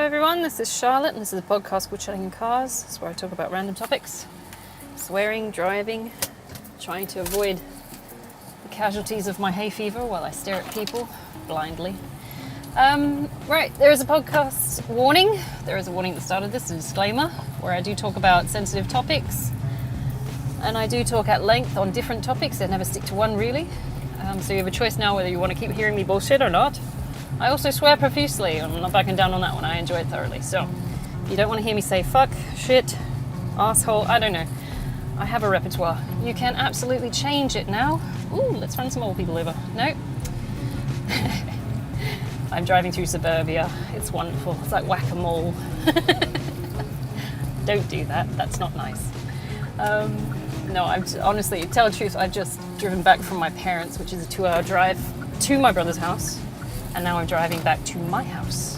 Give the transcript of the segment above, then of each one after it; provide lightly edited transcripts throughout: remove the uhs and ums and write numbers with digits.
everyone, this is Charlotte and this is a podcast called Chatting in Cars. It's where I talk about random topics, swearing, driving, trying to avoid the casualties of my hay fever while I stare at people blindly. Right, there is a podcast warning. There is a warning at the start of this, a disclaimer, where I do talk about sensitive topics, and I do talk at length on different topics. I never stick to one really. So you have a choice now whether you want to keep hearing me bullshit or not. I also swear profusely. I'm not backing down on that one. I enjoy it thoroughly. So if you don't want to hear me say fuck, shit, asshole, I don't know. I have a repertoire. You can absolutely change it now. Ooh, let's run some old people over. No. I'm driving through suburbia. It's wonderful. It's like whack-a-mole. Don't do that. That's not nice. No, honestly, to tell the truth, I've just driven back from my parents', which is a 2-hour drive, to my brother's house. And now I'm driving back to my house,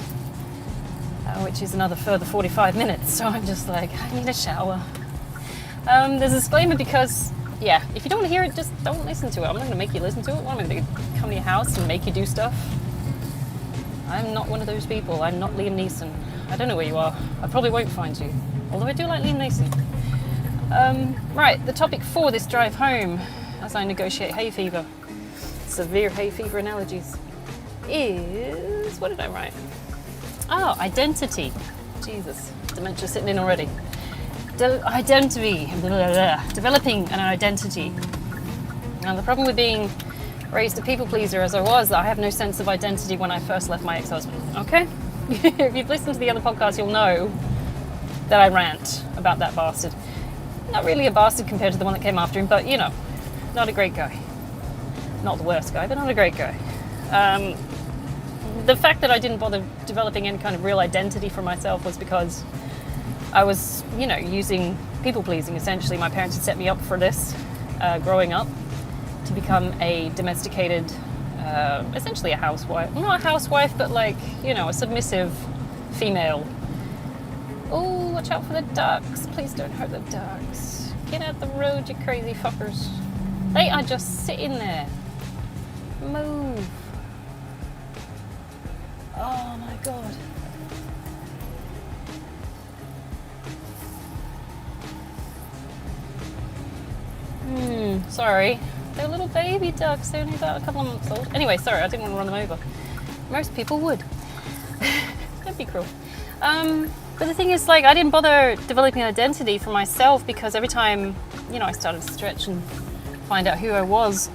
which is another further 45 minutes. So I'm just like, I need a shower. There's a disclaimer because, yeah, if you don't want to hear it, just don't listen to it. I'm not going to make you listen to it. I'm going to come to your house and make you do stuff. I'm not one of those people. I'm not Liam Neeson. I don't know where you are. I probably won't find you. Although I do like Liam Neeson. Right, the topic for this drive home, as I negotiate hay fever, severe hay fever analogies, is, what did I write? Oh, identity. Jesus, dementia sitting in already. Identity, blah, blah, blah. Developing an identity. Now the problem with being raised a people pleaser as I was, I have no sense of identity when I first left my ex-husband, okay? If you've listened to the other podcast, you'll know that I rant about that bastard. Not really a bastard compared to the one that came after him, but you know, not a great guy. Not the worst guy, but not a great guy. The fact that I didn't bother developing any kind of real identity for myself was because I was, you know, using people-pleasing, essentially. My parents had set me up for this growing up, to become a domesticated, essentially a housewife. Not a housewife, but like, you know, a submissive female. Oh, watch out for the ducks. Please don't hurt the ducks. Get out the road, you crazy fuckers. They are just sitting there. Move. Oh my god. Sorry. They're little baby ducks. They're only about a couple of months old. Anyway, sorry, I didn't want to run them over. Most people would. That'd be cruel. But the thing is, like, I didn't bother developing an identity for myself because every time, you know, I started to stretch and find out who I was,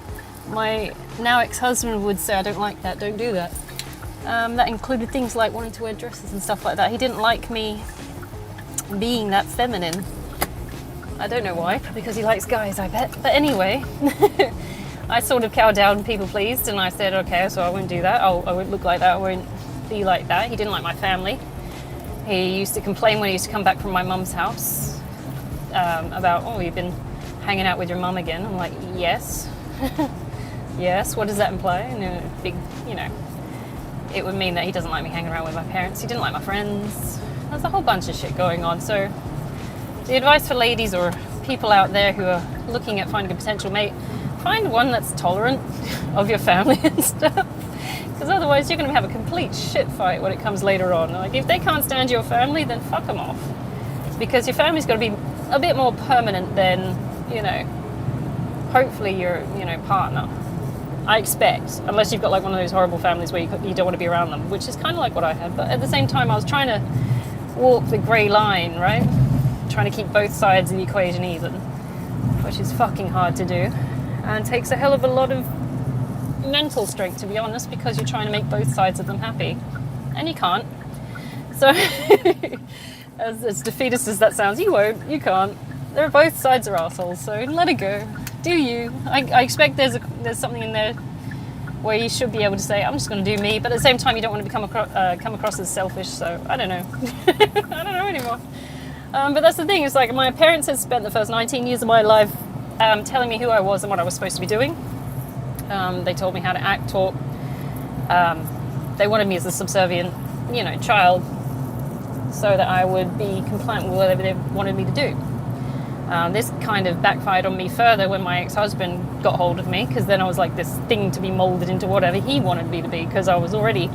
my now ex-husband would say, I don't like that, don't do that. That included things like wanting to wear dresses and stuff like that. He didn't like me being that feminine. I don't know why, because he likes guys, I bet. But anyway, I sort of cowed down, people pleased, and I said, okay, so I won't do that. I won't look like that. I won't be like that. He didn't like my family. He used to complain when he used to come back from my mum's house about, oh, you've been hanging out with your mum again. I'm like, yes. Yes, what does that imply? And big, you know, it would mean that he doesn't like me hanging around with my parents. He didn't like my friends. There's a whole bunch of shit going on. So the advice for ladies or people out there who are looking at finding a potential mate, find one that's tolerant of your family and stuff. Because otherwise you're going to have a complete shit fight when it comes later on. Like, if they can't stand your family, then fuck them off. Because your family's got to be a bit more permanent than, you know, hopefully your, you know, partner. I expect, unless you've got like one of those horrible families where you don't want to be around them, which is kind of like what I had. But at the same time, I was trying to walk the grey line, right? Trying to keep both sides of the equation even, which is fucking hard to do, and takes a hell of a lot of mental strength, to be honest, because you're trying to make both sides of them happy, and you can't. So, as defeatist as that sounds, you won't, you can't. They're both sides are assholes, so let it go. Do you? I expect there's something in there where you should be able to say, I'm just going to do me, but at the same time you don't want to come across as selfish, so I don't know. I don't know anymore. But that's the thing, it's like my parents had spent the first 19 years of my life telling me who I was and what I was supposed to be doing. They told me how to act, talk. They wanted me as a subservient, you know, child, so that I would be compliant with whatever they wanted me to do. This kind of backfired on me further when my ex-husband got hold of me, because then I was like this thing to be molded into whatever he wanted me to be, because I was already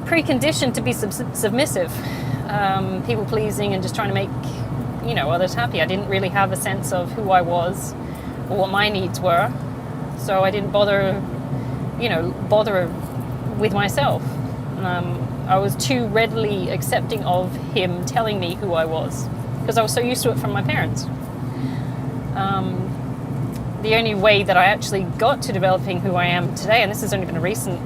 preconditioned to be submissive, people pleasing, and just trying to make, you know, others happy. I didn't really have a sense of who I was or what my needs were, so I didn't bother with myself. I was too readily accepting of him telling me who I was, because I was so used to it from my parents. The only way that I actually got to developing who I am today, and this has only been a recent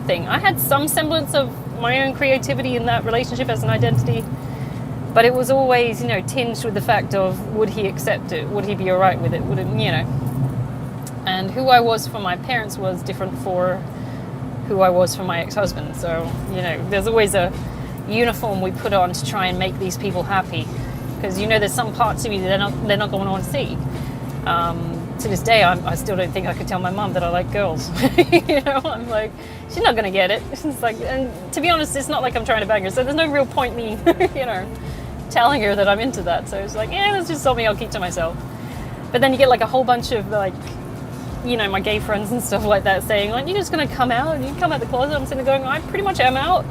thing, I had some semblance of my own creativity in that relationship as an identity, but it was always, you know, tinged with the fact of, would he accept it? Would he be all right with it? Would it, you know? And who I was for my parents was different for who I was for my ex-husband. So, you know, there's always a uniform we put on to try and make these people happy, because, you know, there's some parts of you that they're not going to want to see. To this day, I still don't think I could tell my mum that I like girls. You know, I'm like, she's not going to get it. It's like, and to be honest, it's not like I'm trying to bang her, so there's no real point me, you know, telling her that I'm into that. So it's like, yeah, that's just something I'll keep to myself. But then you get like a whole bunch of like, you know, my gay friends and stuff like that saying, like, you're just going to come out and you come out the closet. I'm sitting there going, I pretty much am out,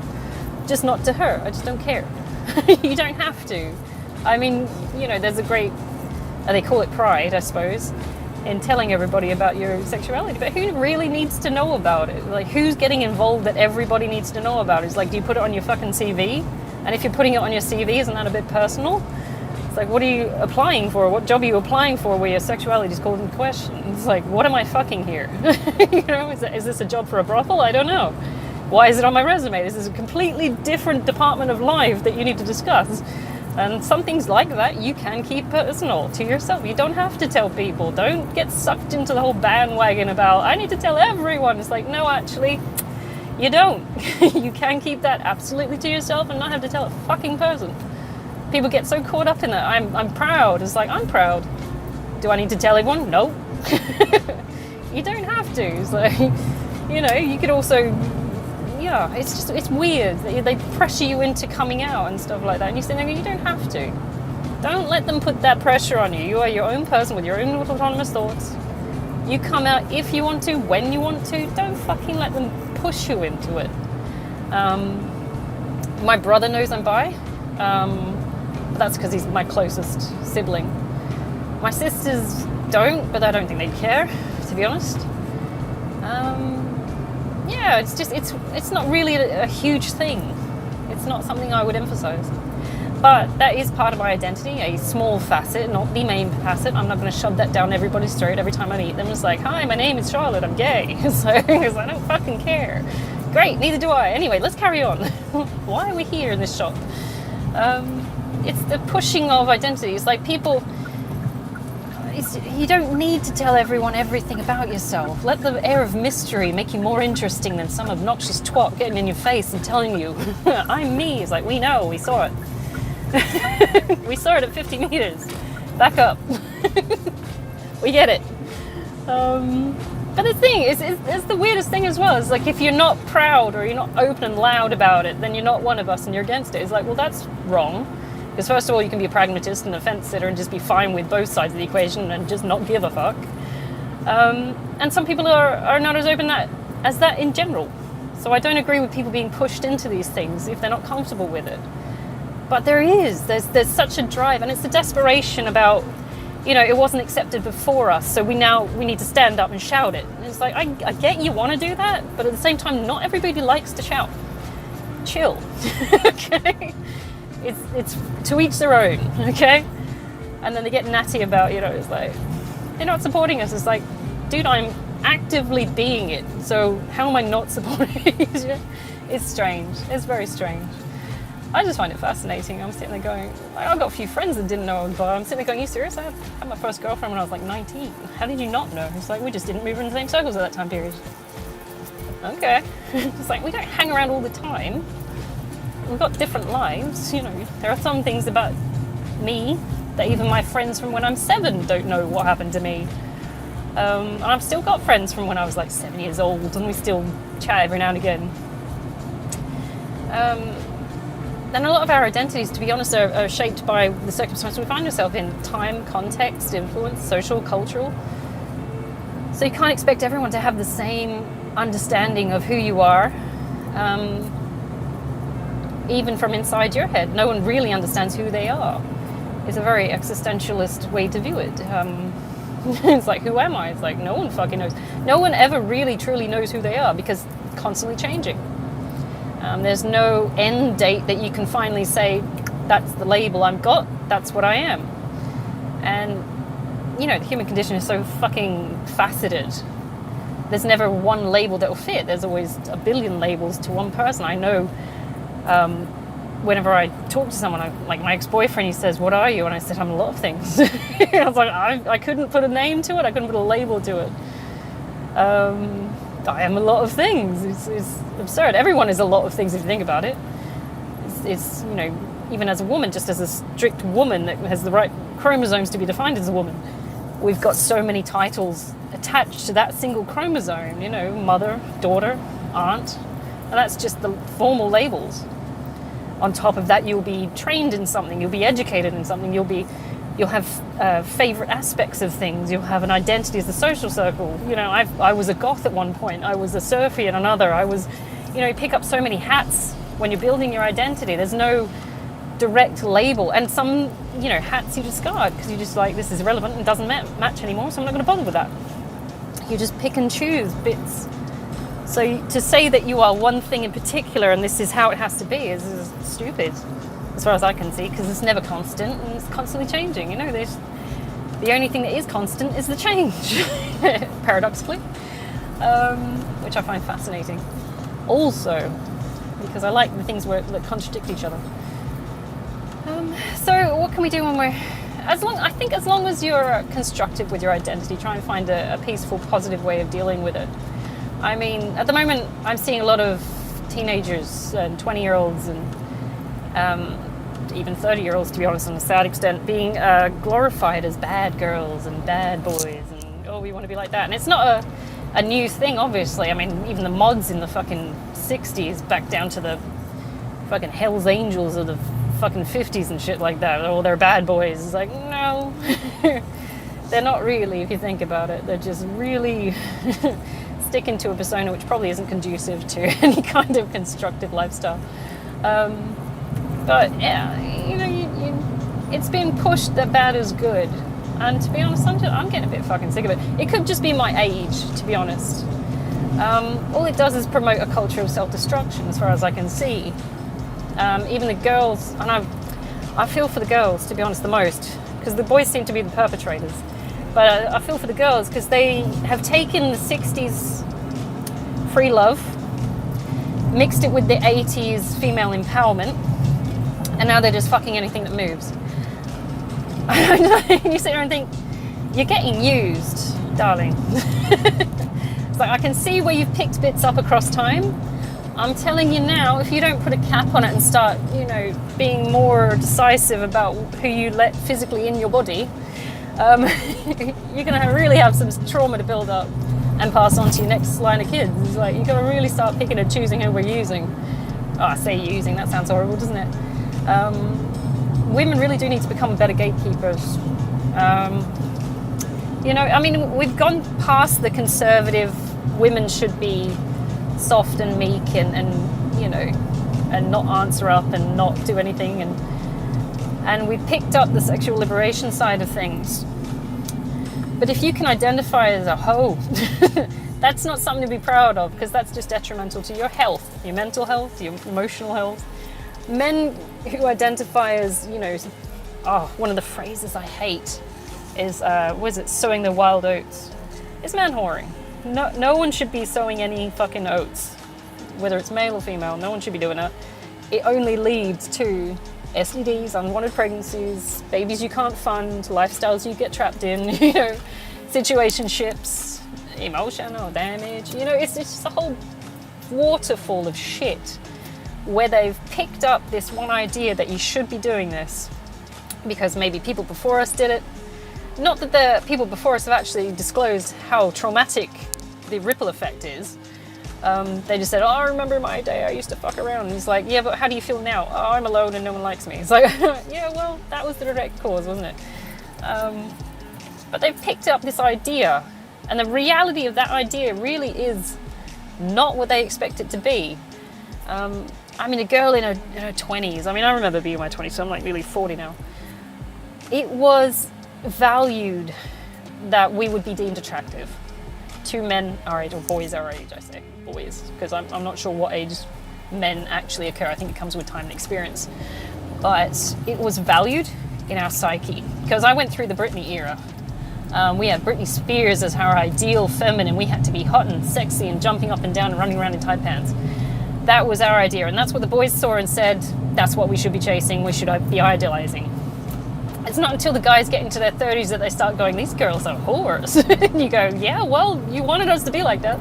just not to her. I just don't care. You don't have to. I mean, you know, there's a great, they call it pride, I suppose, in telling everybody about your sexuality, but who really needs to know about it? Like, who's getting involved that everybody needs to know about it? It's like, do you put it on your fucking CV? And if you're putting it on your CV, isn't that a bit personal? It's like, what are you applying for? What job are you applying for where your sexuality is called into question? It's like, what am I fucking here? You know, is this a job for a brothel? I don't know. Why is it on my resume? This is a completely different department of life that you need to discuss. And some things like that you can keep personal to yourself. You don't have to tell people. Don't get sucked into the whole bandwagon about, I need to tell everyone. It's like, no, actually, you don't. You can keep that absolutely to yourself and not have to tell a fucking person. People get so caught up in that. I'm proud. It's like, I'm proud. Do I need to tell everyone? No. You don't have to. It's like, you know, you could also... Yeah, it's weird. They pressure you into coming out and stuff like that, and you say, no, you don't have to. Don't let them put that pressure on you. You are your own person with your own autonomous thoughts. You come out if you want to, when you want to. Don't fucking let them push you into it. My brother knows I'm bi, but that's because he's my closest sibling. My sisters don't, but I don't think they care, to be honest. Yeah, it's just, it's not really a huge thing. It's not something I would emphasize. But that is part of my identity, a small facet, not the main facet. I'm not going to shove that down everybody's throat every time I meet them. It's like, hi, my name is Charlotte, I'm gay. So I don't fucking care. Great, neither do I. Anyway, let's carry on. Why are we here in this shop? It's the pushing of identity. It's like people... you don't need to tell everyone everything about yourself. Let the air of mystery make you more interesting than some obnoxious twat getting in your face and telling you, I'm me. It's like, we know, we saw it. We saw it at 50 meters. Back up. We get it. But the thing is, it's the weirdest thing as well. It's like, if you're not proud or you're not open and loud about it, then you're not one of us and you're against it. It's like, well, that's wrong. Because first of all, you can be a pragmatist and a fence sitter and just be fine with both sides of the equation and just not give a fuck. And some people are not as open as that in general. So I don't agree with people being pushed into these things if they're not comfortable with it. But there's such a drive, and it's a desperation about, you know, it wasn't accepted before us, so we need to stand up and shout it. And it's like, I get you want to do that, but at the same time, not everybody likes to shout. Chill. Okay? It's to each their own, okay? And then they get natty about, you know, it's like, they're not supporting us. It's like, dude, I'm actively being it, so how am I not supporting you? It's strange. It's very strange. I just find it fascinating. I'm sitting there going, I've got a few friends that didn't know I was bi. I'm sitting there going, are you serious? I had my first girlfriend when I was like 19. How did you not know? It's like, we just didn't move in the same circles at that time period. Okay. It's like, we don't hang around all the time. We've got different lives, you know. There are some things about me that even my friends from when I'm 7 don't know what happened to me. And I've still got friends from when I was like 7 years old, and we still chat every now and again. And a lot of our identities, to be honest, are shaped by the circumstances we find ourselves in. Time, context, influence, social, cultural. So you can't expect everyone to have the same understanding of who you are. even from inside your head. No one really understands who they are. It's a very existentialist way to view it. It's like, who am I? It's like, no one fucking knows. No one ever really truly knows who they are, because it's constantly changing. There's no end date that you can finally say, that's the label I've got, that's what I am. And, you know, the human condition is so fucking faceted. There's never one label that will fit. There's always a billion labels to one person. I know whenever I talk to someone, like my ex-boyfriend, he says, what are you? And I said, I'm a lot of things. I was like, I couldn't put a name to it. I couldn't put a label to it. I am a lot of things. It's absurd. Everyone is a lot of things if you think about it. It's, you know, even as a woman, just as a strict woman that has the right chromosomes to be defined as a woman, we've got so many titles attached to that single chromosome, you know, mother, daughter, aunt, and that's just the formal labels. On top of that, you'll be trained in something, you'll be educated in something, you'll have favorite aspects of things, you'll have an identity as a social circle. You know, I was a goth at one point, I was a surfy at another, I was, you know, you pick up so many hats when you're building your identity. There's no direct label, and some, you know, hats you discard because you're just like, this is irrelevant and doesn't match anymore, so I'm not going to bother with that. You just pick and choose bits. So to say that you are one thing in particular and this is how it has to be is stupid, as far as I can see, because it's never constant and it's constantly changing. You know, the only thing that is constant is the change, paradoxically, which I find fascinating. Also, because I like the things that contradict each other. So what can we do when we're, as long as you're constructive with your identity, try and find a peaceful, positive way of dealing with it. I mean, at the moment, I'm seeing a lot of teenagers and 20-year-olds and even 30-year-olds, to be honest, on a sad extent, being glorified as bad girls and bad boys, and, oh, we want to be like that. And it's not a new thing, obviously. I mean, even the mods in the fucking 60s, back down to the fucking Hell's Angels of the fucking 50s and shit like that. Oh, they're bad boys. It's like, no. They're not really, if you think about it. They're just really sticking to a persona which probably isn't conducive to any kind of constructive lifestyle. But yeah, you know, it's been pushed that bad is good, and to be honest, I'm getting a bit fucking sick of it. It could just be my age, to be honest. All it does is promote a culture of self-destruction, as far as I can see. Even the girls, and I feel for the girls, to be honest, the most, because the boys seem to be the perpetrators. But I feel for the girls because they have taken the 60s free love, mixed it with the 80s female empowerment, and now they're just fucking anything that moves. You sit there and think, you're getting used, darling. It's like, I can see where you've picked bits up across time. I'm telling you now, if you don't put a cap on it and start, you know, being more decisive about who you let physically in your body, you're going to really have some trauma to build up and pass on to your next line of kids. It's like, you've got to really start picking and choosing who we're using. Oh, I say using, that sounds horrible, doesn't it? Women really do need to become better gatekeepers. You know, I mean, we've gone past the conservative, women should be soft and meek and you know, and not answer up and not do anything, and we picked up the sexual liberation side of things. But if you can identify as a hoe, that's not something to be proud of, because that's just detrimental to your health, your mental health, your emotional health. Men who identify as, you know, one of the phrases I hate is, was it sowing the wild oats? It's man whoring. No one should be sowing any fucking oats, whether it's male or female. No one should be doing it. It only leads to STDs, unwanted pregnancies, babies you can't fund, lifestyles you get trapped in, you know, situationships, emotional damage. You know, it's just a whole waterfall of shit where they've picked up this one idea that you should be doing this because maybe people before us did it. Not that the people before us have actually disclosed how traumatic the ripple effect is. They just said, oh, I remember my day, I used to fuck around. And he's like, yeah, but how do you feel now? Oh, I'm alone and no one likes me. It's like, yeah, well, that was the direct cause, wasn't it? But they've picked up this idea, and the reality of that idea really is not what they expect it to be. I mean, a girl in her 20s, I mean, I remember being in my 20s, so I'm like nearly 40 now. It was valued that we would be deemed attractive to men our age, or boys our age, I say boys, because I'm not sure what age men actually occur. I think it comes with time and experience. But it was valued in our psyche, because I went through the Britney era. We had Britney Spears as our ideal feminine. We had to be hot and sexy and jumping up and down and running around in tight pants. That was our idea, and that's what the boys saw and said, that's what we should be chasing, we should be idolizing. It's not until the guys get into their 30s that they start going, these girls are whores. And you go, yeah, well, you wanted us to be like that.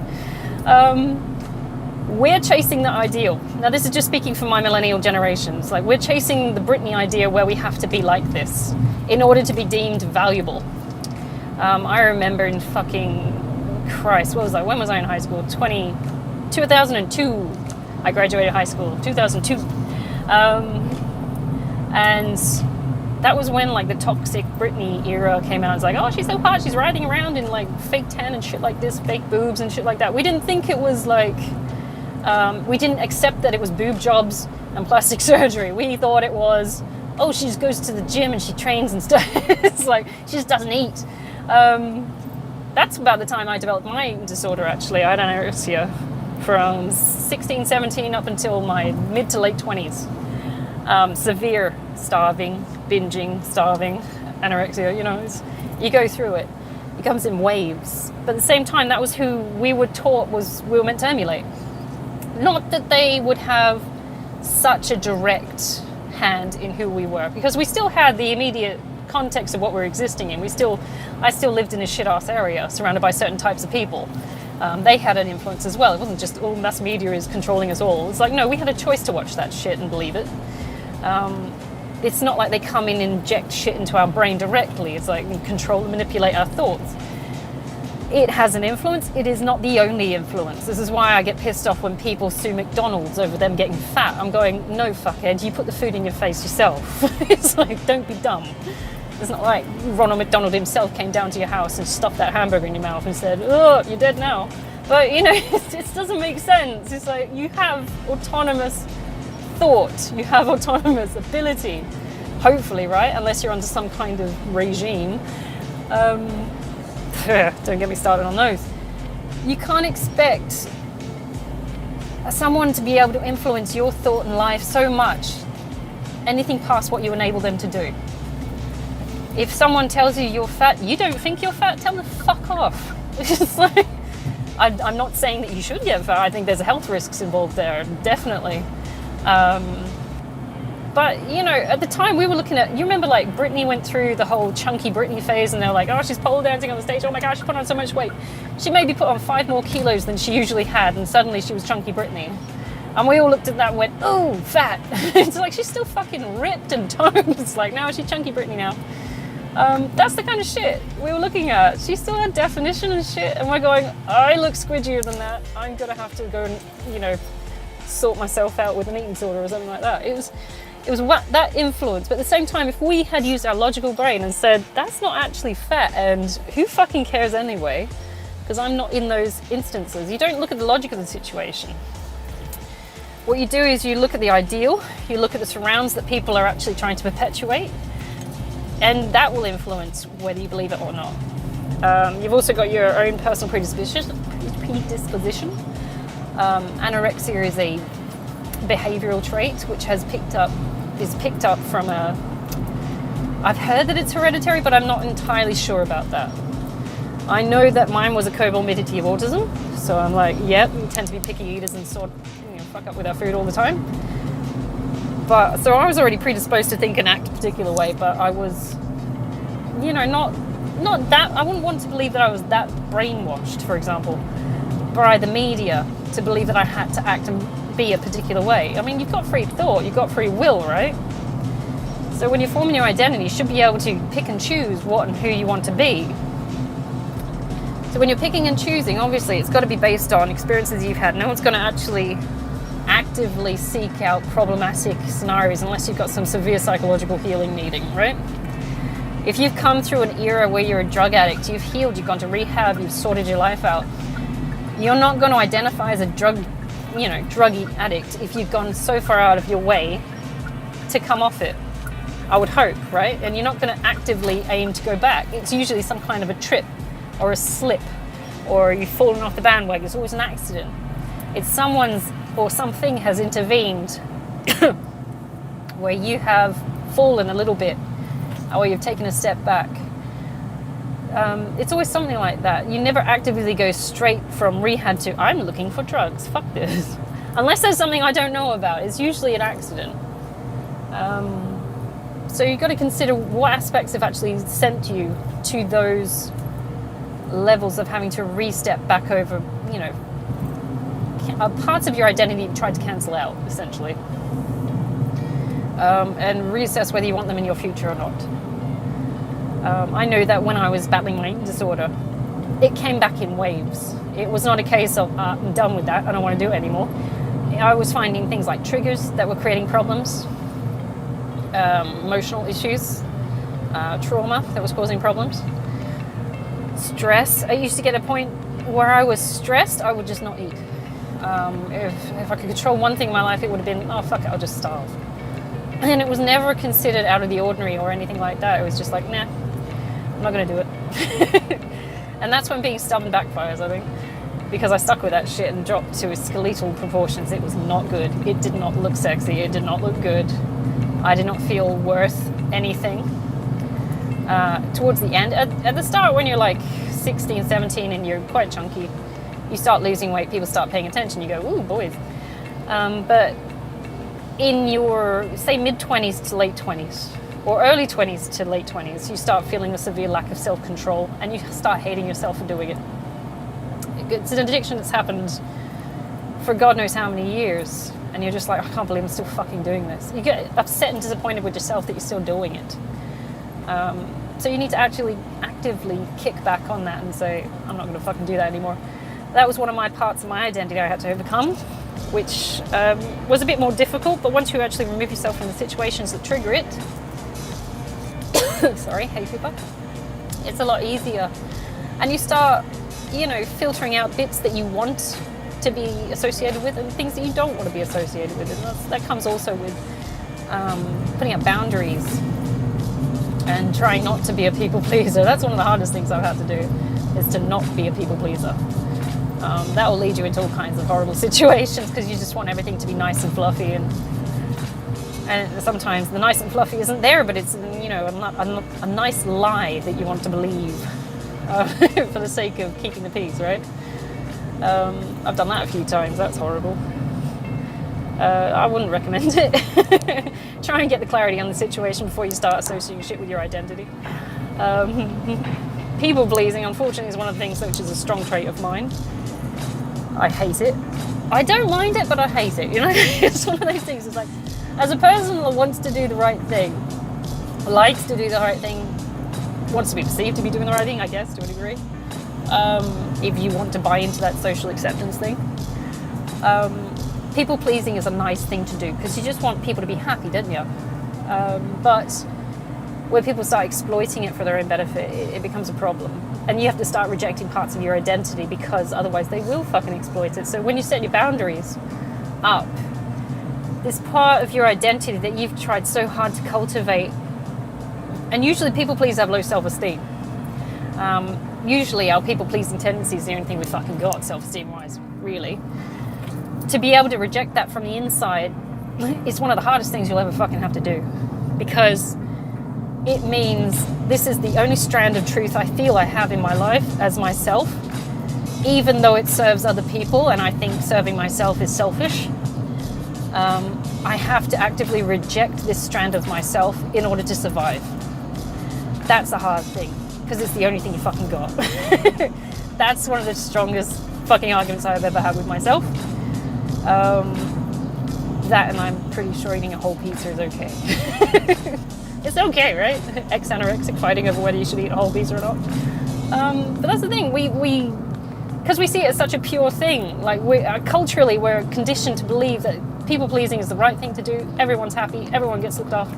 We're chasing the ideal. Now, this is just speaking for my millennial generations. Like, we're chasing the Britney idea where we have to be like this in order to be deemed valuable. I remember in fucking Christ, when was I in high school? 2002. I graduated high school, 2002. And that was when like the toxic Britney era came out. It's like, oh, she's so hot, she's riding around in like fake tan and shit like this, fake boobs and shit like that. We didn't think it was like, we didn't accept that it was boob jobs and plastic surgery. We thought it was, oh, she just goes to the gym and she trains and stuff. It's like, she just doesn't eat. That's about the time I developed my eating disorder, actually. I had anorexia from 16, 17 up until my mid to late 20s. Severe starving, binging, starving, anorexia, you know, you go through it. It comes in waves. But at the same time, that was who we were taught we were meant to emulate. Not that they would have such a direct hand in who we were, because we still had the immediate context of what we're existing in. I still lived in a shit-ass area surrounded by certain types of people. They had an influence as well. It wasn't just all mass media is controlling us all. It's like, no, we had a choice to watch that shit and believe it. It's not like they come in and inject shit into our brain directly. It's like control and manipulate our thoughts. It has an influence. It is not the only influence. This is why I get pissed off when people sue McDonald's over them getting fat. I'm going, no, fuckhead, you put the food in your face yourself. It's like, don't be dumb. It's not like Ronald McDonald himself came down to your house and stuffed that hamburger in your mouth and said, oh, you're dead now. But, you know, it doesn't make sense. It's like, you have autonomous thought. You have autonomous ability. Hopefully, right? Unless you're under some kind of regime. Don't get me started on those. You can't expect someone to be able to influence your thought and life so much, anything past what you enable them to do. If someone tells you you're fat, you don't think you're fat, tell them to fuck off. It's just like, I'm not saying that you should get fat. I think there's health risks involved there, definitely. But, you know, at the time we were looking at, you remember like Britney went through the whole chunky Britney phase and they were like, oh, she's pole dancing on the stage. Oh my gosh, she put on so much weight. She maybe put on 5 more kilos than she usually had and suddenly she was chunky Britney. And we all looked at that and went, oh, fat. It's like, she's still fucking ripped and toned. It's like, now she's chunky Britney now. That's the kind of shit we were looking at. She still had definition and shit. And we're going, I look squidgier than that. I'm going to have to go and, you know, sort myself out with an eating disorder or something like that. It was that influence. But at the same time, if we had used our logical brain and said, that's not actually fat and who fucking cares anyway? Because I'm not in those instances. You don't look at the logic of the situation. What you do is you look at the ideal, you look at the surrounds that people are actually trying to perpetuate, and that will influence whether you believe it or not. You've also got your own personal predisposition. Anorexia is a behavioral trait which is picked up from I've heard that it's hereditary, but I'm not entirely sure about that. I know that mine was a comorbidity of autism, so I'm like, yep, we tend to be picky eaters and fuck up with our food all the time. But so I was already predisposed to think and act a particular way, but I was, you know, not that, I wouldn't want to believe that I was that brainwashed, for example, by the media to believe that I had to act and be a particular way. I mean, you've got free thought, you've got free will, right? So when you're forming your identity, you should be able to pick and choose what and who you want to be. So when you're picking and choosing, obviously it's got to be based on experiences you've had. No one's going to actually actively seek out problematic scenarios unless you've got some severe psychological healing needing, right? If you've come through an era where you're a drug addict, you've healed, you've gone to rehab, you've sorted your life out, you're not going to identify as a drug drug addict if you've gone so far out of your way to come off it. I would hope, right? And you're not going to actively aim to go back. It's usually some kind of a trip or a slip, or you've fallen off the bandwagon. It's always an accident. It's someone's or something has intervened where you have fallen a little bit, or you've taken a step back. It's always something like that. You never actively go straight from rehab to, I'm looking for drugs, fuck this. Unless there's something I don't know about. It's usually an accident. So you've got to consider what aspects have actually sent you to those levels of having to re-step back over, parts of your identity you've tried to cancel out, essentially. And reassess whether you want them in your future or not. I know that when I was battling my eating disorder, it came back in waves. It was not a case of, I'm done with that, I don't want to do it anymore. I was finding things like triggers that were creating problems, emotional issues, trauma that was causing problems, stress. I used to get a point where I was stressed, I would just not eat. If I could control one thing in my life, it would have been, oh fuck it, I'll just starve. And it was never considered out of the ordinary or anything like that. It was just like, nah, I'm not going to do it. And that's when being stubborn backfires, I think. Because I stuck with that shit and dropped to skeletal proportions. It was not good. It did not look sexy. It did not look good. I did not feel worth anything. Towards the end, at the start when you're like 16, 17 and you're quite chunky, you start losing weight, people start paying attention, you go, ooh, boys. But in your, say, mid-20s to late 20s, or early 20s to late 20s, you start feeling a severe lack of self-control and you start hating yourself for doing it. It's an addiction that's happened for God knows how many years, and you're just like, I can't believe I'm still fucking doing this. You get upset and disappointed with yourself that you're still doing it. So you need to actually actively kick back on that and say, I'm not going to fucking do that anymore. That was one of my parts of my identity I had to overcome, which was a bit more difficult, but once you actually remove yourself from the situations that trigger it, sorry, hay fever, it's a lot easier. And you start, filtering out bits that you want to be associated with and things that you don't want to be associated with. And that comes also with putting up boundaries and trying not to be a people pleaser. That's one of the hardest things I've had to do, is to not be a people pleaser. That will lead you into all kinds of horrible situations because you just want everything to be nice and fluffy, and sometimes the nice and fluffy isn't there, but it's a nice lie that you want to believe for the sake of keeping the peace, right? I've done that a few times. That's horrible. I wouldn't recommend it. Try and get the clarity on the situation before you start associating shit with your identity. People pleasing, unfortunately, is one of the things which is a strong trait of mine. I hate it. I don't mind it, but I hate it. It's one of those things. It's like, as a person that wants to do the right thing, likes to do the right thing, wants to be perceived to be doing the right thing, I guess, to a degree. If you want to buy into that social acceptance thing. People pleasing is a nice thing to do because you just want people to be happy, don't you? But when people start exploiting it for their own benefit, it becomes a problem. And you have to start rejecting parts of your identity because otherwise they will fucking exploit it. So when you set your boundaries up, this part of your identity that you've tried so hard to cultivate, and usually people please have low self-esteem. Usually our people-pleasing tendencies are the only thing we fucking got, self-esteem-wise, really. To be able to reject that from the inside is one of the hardest things you'll ever fucking have to do, because it means this is the only strand of truth I feel I have in my life as myself, even though it serves other people, and I think serving myself is selfish. I have to actively reject this strand of myself in order to survive. That's a hard thing, because it's the only thing you fucking got. That's one of the strongest fucking arguments I've ever had with myself. That, and I'm pretty sure eating a whole pizza is okay. It's okay, right? Ex-anorexic fighting over whether you should eat a whole pizza or not. But that's the thing, because we see it as such a pure thing, like culturally we're conditioned to believe that people-pleasing is the right thing to do, everyone's happy, everyone gets looked after.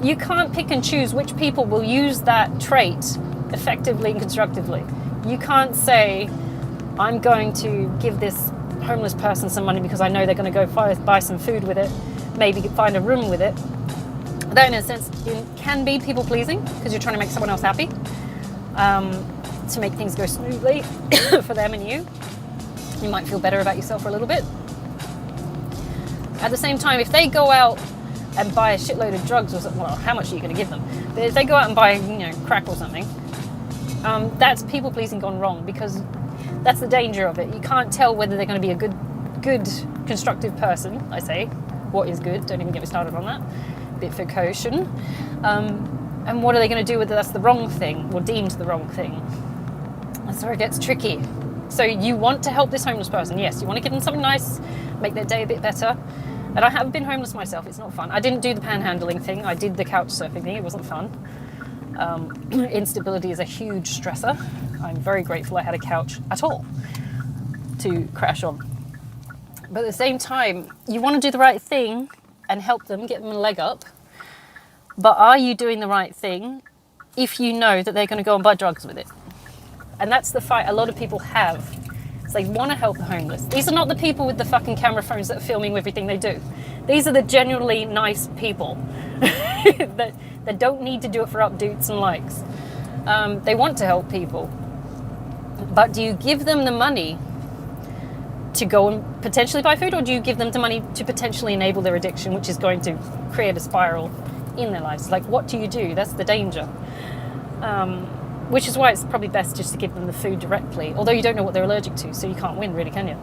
You can't pick and choose which people will use that trait effectively and constructively. You can't say, I'm going to give this homeless person some money because I know they're going to go buy some food with it, maybe find a room with it. That, in a sense, can be people pleasing because you're trying to make someone else happy, to make things go smoothly for them and you. You might feel better about yourself for a little bit. At the same time, if they go out and buy a shitload of drugs or something, well, how much are you going to give them? But if they go out and buy, crack or something, that's people pleasing gone wrong, because that's the danger of it. You can't tell whether they're going to be a good, constructive person. I say, what is good? Don't even get me started on that. Bit for caution. And what are they going to do whether that's the wrong thing or deemed the wrong thing? That's where it gets tricky. So you want to help this homeless person. Yes, you want to give them something nice, make their day a bit better. And I have been homeless myself. It's not fun. I didn't do the panhandling thing. I did the couch surfing thing. It wasn't fun. Instability is a huge stressor. I'm very grateful I had a couch at all to crash on. But at the same time, you want to do the right thing and help them, get them a leg up. But are you doing the right thing if you know that they're going to go and buy drugs with it? And that's the fight a lot of people have. It's they want to help the homeless. These are not the people with the fucking camera phones that are filming everything they do. These are the genuinely nice people that don't need to do it for updates and likes. They want to help people. But do you give them the money to go and potentially buy food, or do you give them the money to potentially enable their addiction, which is going to create a spiral in their lives? Like, what do you do? That's the danger. Which is why it's probably best just to give them the food directly, although you don't know what they're allergic to, so you can't win, really, can you?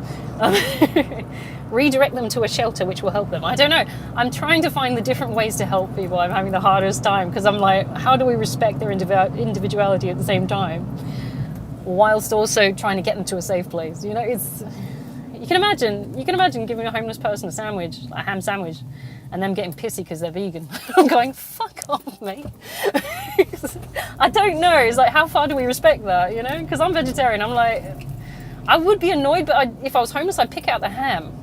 Redirect them to a shelter, which will help them. I don't know. I'm trying to find the different ways to help people. I'm having the hardest time, because I'm like, how do we respect their individuality at the same time, whilst also trying to get them to a safe place? You know, it's... You can imagine giving a homeless person a sandwich, a ham sandwich, and them getting pissy because they're vegan. I'm going, fuck off, mate. I don't know. It's like, how far do we respect that, you know? Because I'm vegetarian. I'm like, I would be annoyed, but if I was homeless, I'd pick out the ham,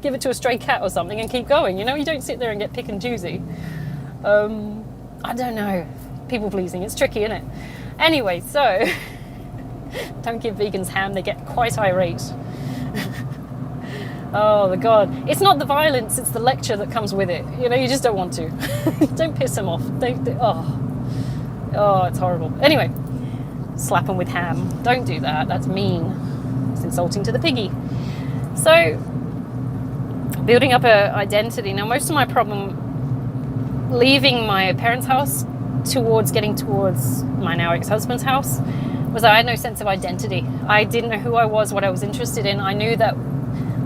give it to a stray cat or something and keep going. You know, you don't sit there and get pick and choosy. I don't know. People pleasing. It's tricky, isn't it? Anyway, so don't give vegans ham. They get quite irate. Oh the God, it's not the violence, it's the lecture that comes with it. You know, you just don't want to. Don't piss them off. Oh, it's horrible. Anyway, slap them with ham. Don't do that. That's mean. It's insulting to the piggy. So, building up an identity. Now, most of my problem leaving my parents' house getting towards my now ex-husband's house was that I had no sense of identity. I didn't know who I was, what I was interested in. I knew that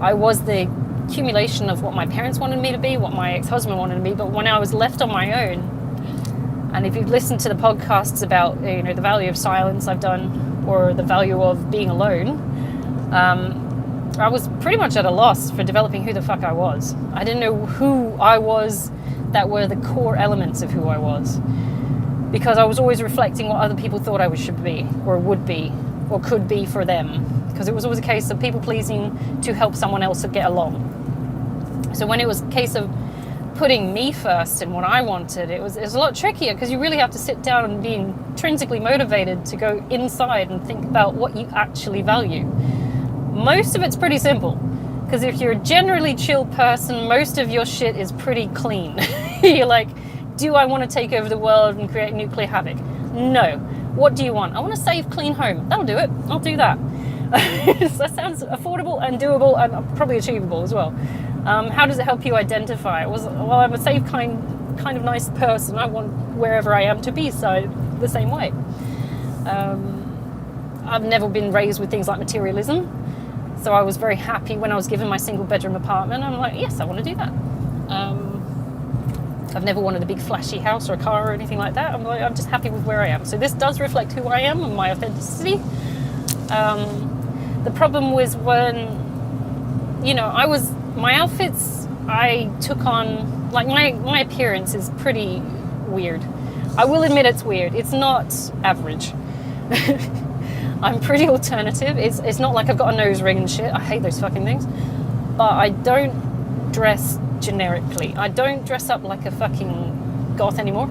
I was the accumulation of what my parents wanted me to be, what my ex-husband wanted me to be. But when I was left on my own, and if you've listened to the podcasts about, you know, the value of silence I've done, or the value of being alone, I was pretty much at a loss for developing who the fuck I was. I didn't know who I was that were the core elements of who I was, because I was always reflecting what other people thought I should be, or would be, or could be for them. Because it was always a case of people pleasing to help someone else to get along. So when it was a case of putting me first and what I wanted, it was a lot trickier, because you really have to sit down and be intrinsically motivated to go inside and think about what you actually value. Most of it's pretty simple, because if you're a generally chill person, most of your shit is pretty clean. You're like, do I want to take over the world and create nuclear havoc? No. What do you want? I want a safe, clean home. That'll do it. I'll do that. That sounds affordable and doable and probably achievable as well. How does it help you identify? Well, I'm a safe, kind of nice person. I want wherever I am to be the same way. I've never been raised with things like materialism, so I was very happy when I was given my single bedroom apartment. I'm like, yes, I want to do that. I've never wanted a big flashy house or a car or anything like that. I'm just happy with where I am. So this does reflect who I am and my authenticity. The problem was when, you know, my outfits, I took on, like my appearance is pretty weird. I will admit it's weird. It's not average. I'm pretty alternative. It's not like I've got a nose ring and shit. I hate those fucking things. But I don't dress generically. I don't dress up like a fucking goth anymore,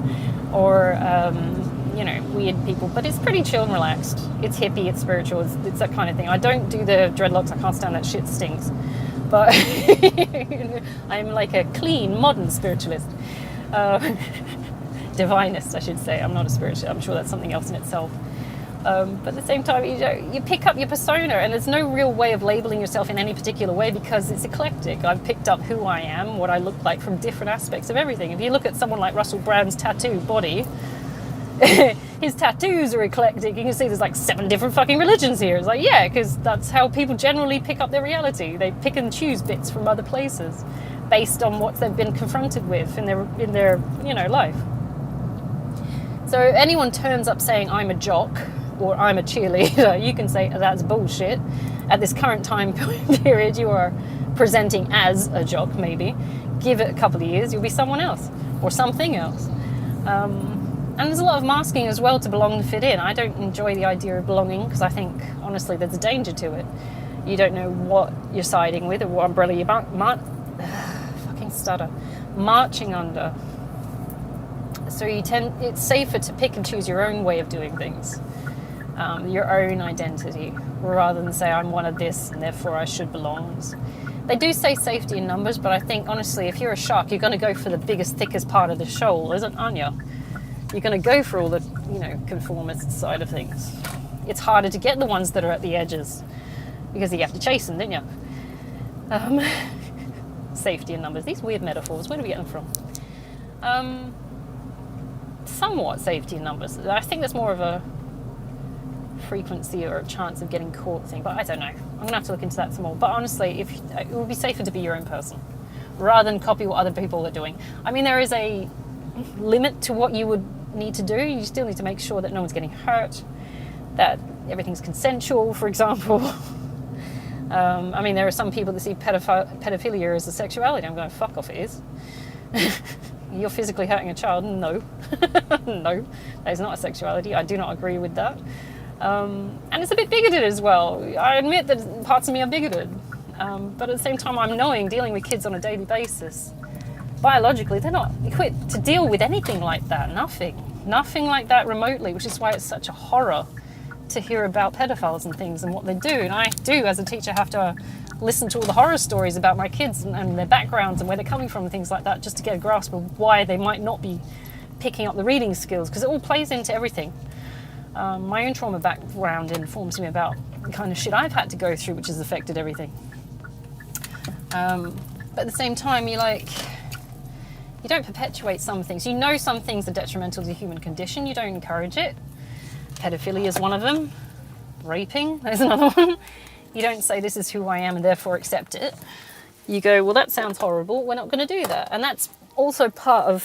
or you know, weird people, but it's pretty chill and relaxed. It's hippie, it's spiritual, it's that kind of thing. I don't do the dreadlocks, I can't stand that shit, stinks. But I'm like a clean, modern spiritualist. Divinist, I should say. I'm not a spiritualist, I'm sure that's something else in itself. But at the same time, you pick up your persona, and there's no real way of labeling yourself in any particular way because it's eclectic. I've picked up who I am, what I look like from different aspects of everything. If you look at someone like Russell Brand's tattoo body, his tattoos are eclectic. You can see there's like 7 different fucking religions here. It's like, yeah, because that's how people generally pick up their reality. They pick and choose bits from other places based on what they've been confronted with in their you know, life. So if anyone turns up saying I'm a jock or I'm a cheerleader, you can say that's bullshit. At this current time period, you are presenting as a jock, maybe. Give it a couple of years, you'll be someone else or something else. And there's a lot of masking as well to belong and fit in. I don't enjoy the idea of belonging because I think, honestly, there's a danger to it. You don't know what you're siding with or what umbrella you're marching under. So it's safer to pick and choose your own way of doing things. Your own identity, rather than say I'm one of this and therefore I should belong. They do say safety in numbers, but I think honestly, if you're a shark, you're going to go for the biggest, thickest part of the shoal, aren't you? You're going to go for all the, you know, conformist side of things. It's harder to get the ones that are at the edges because you have to chase them, don't you? Safety in numbers. These weird metaphors. Where do we get them from? Somewhat safety in numbers. I think that's more of a frequency or a chance of getting caught thing, but I don't know. I'm gonna have to look into that some more. But honestly, it would be safer to be your own person rather than copy what other people are doing. I mean, there is a limit to what you would need to do. You still need to make sure that no one's getting hurt, that everything's consensual, for example. I mean, there are some people that see pedophilia as a sexuality. I'm going, fuck off, it is. You're physically hurting a child? No. No, that is not a sexuality. I do not agree with that. And it's a bit bigoted as well. I admit that parts of me are bigoted. But at the same time, I'm dealing with kids on a daily basis. Biologically, they're not equipped to deal with anything like that. Nothing like that remotely, which is why it's such a horror to hear about pedophiles and things and what they do. And I do, as a teacher, have to listen to all the horror stories about my kids and their backgrounds and where they're coming from and things like that, just to get a grasp of why they might not be picking up the reading skills, because it all plays into everything. My own trauma background informs me about the kind of shit I've had to go through, which has affected everything. But at the same time, you don't perpetuate some things. You know some things are detrimental to the human condition. You don't encourage it. Pedophilia is one of them. Raping is another one. You don't say this is who I am and therefore accept it. You go, well, that sounds horrible. We're not going to do that. And that's also part of